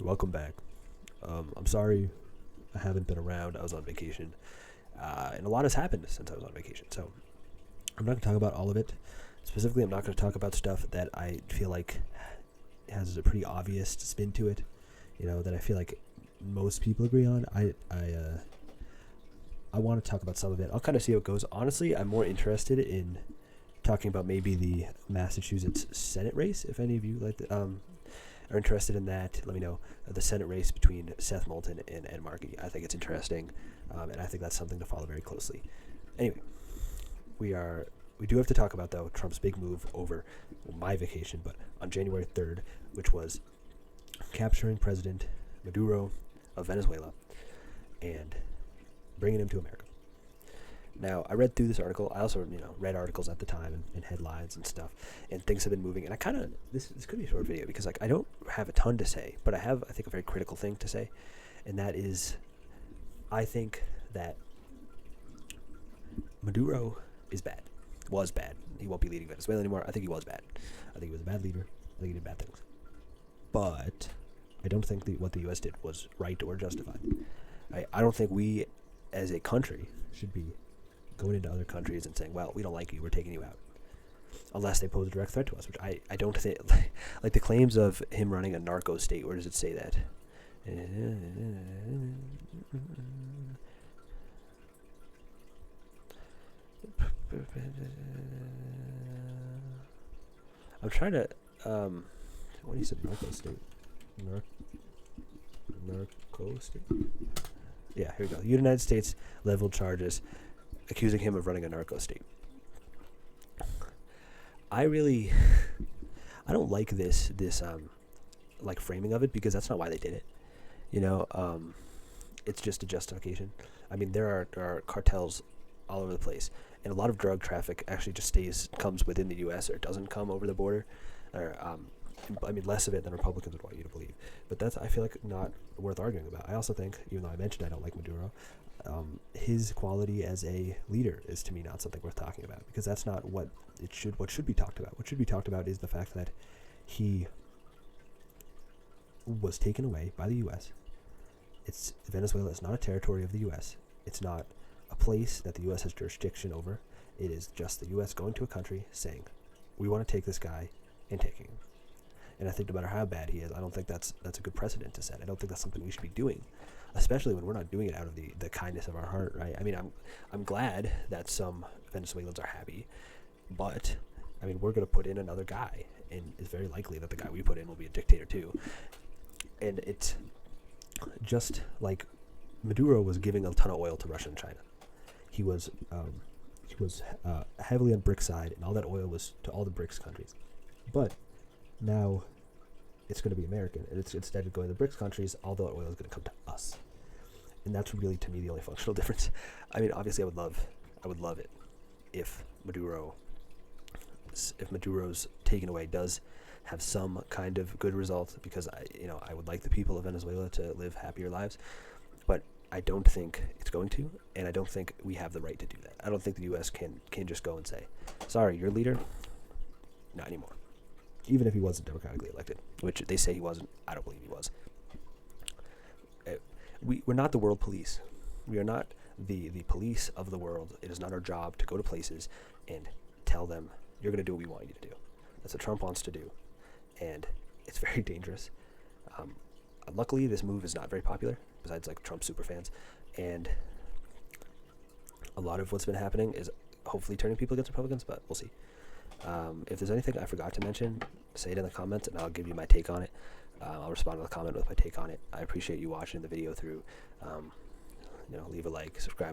Welcome back. I'm sorry I haven't been around. I was on vacation, and a lot has happened since I was on vacation. So I'm not going to talk about all of it. Specifically, I'm not going to talk about stuff that I feel like has a pretty obvious spin to it. That I feel like most people agree on. I want to talk about some of it. I'll kind of see how it goes. Honestly, I'm more interested in talking about maybe the Massachusetts Senate race. If any of you are interested in that, let me know. The Senate race between Seth Moulton and Ed Markey. I think it's interesting, and I think that's something to follow very closely. Anyway, we do have to talk about, though, Trump's big move over my vacation, but on January 3rd, which was capturing President Maduro of Venezuela and bringing him to America. Now, I read through this article. I also, read articles at the time and headlines and stuff, and things have been moving. And I kind of, this could be a short video because, I don't have a ton to say, but I have, I think, a very critical thing to say, and that is, I think that Maduro is bad. Was bad. He won't be leading Venezuela anymore. I think he was bad. I think he was a bad leader. I think he did bad things. But I don't think what the U.S. did was right or justified. I don't think we, as a country, should be going into other countries and saying, well, we don't like you, we're taking you out. Unless they pose a direct threat to us, which I don't think. Like the claims of him running a narco state, where does it say that? I'm trying to, what do you say, narco state? Narco state? Yeah, here we go. The United States leveled charges accusing him of running a narco state. I don't like this like framing of it, because that's not why they did it. It's just a justification. I mean, there are cartels all over the place, and a lot of drug traffic actually just comes within the U.S. or doesn't come over the border, or less of it than Republicans would want you to believe. But that's, I feel like, not worth arguing about. I also think, even though I mentioned I don't like Maduro, his quality as a leader is, to me, not something worth talking about, because that's not what should be talked about. What should be talked about is the fact that he was taken away by the U.S. Venezuela is not a territory of the U.S. It's not a place that the U.S. has jurisdiction over. It is just the U.S. going to a country saying, we want to take this guy, and taking him. And I think no matter how bad he is, I don't think that's a good precedent to set. I don't think that's something we should be doing, especially when we're not doing it out of the kindness of our heart, right? I mean, I'm glad that some Venezuelans are happy, but I mean, we're going to put in another guy, and it's very likely that the guy we put in will be a dictator too. And it's just like Maduro was giving a ton of oil to Russia and China. He was heavily on BRICS side, and all that oil was to all the BRICS countries. But now it's going to be American, and it's instead of going to the BRICS countries, all the oil is going to come to us. And that's really, to me, the only functional difference. I mean, obviously, I would love it if Maduro's taken away does have some kind of good result, because I would like the people of Venezuela to live happier lives, but I don't think it's going to, and I don't think we have the right to do that. I don't think the U.S. can just go and say, sorry, your leader, not anymore. Even if he wasn't democratically elected, which they say he wasn't. I don't believe he was. We're not the world police. We are not the police of the world. It is not our job to go to places and tell them, you're going to do what we want you to do. That's what Trump wants to do, and it's very dangerous. Luckily, this move is not very popular, besides like Trump superfans, and a lot of what's been happening is hopefully turning people against Republicans, but we'll see. If there's anything I forgot to mention, say it in the comments, and I'll give you my take on it. I'll respond to the comment with my take on it. I appreciate you watching the video through. Leave a like, subscribe.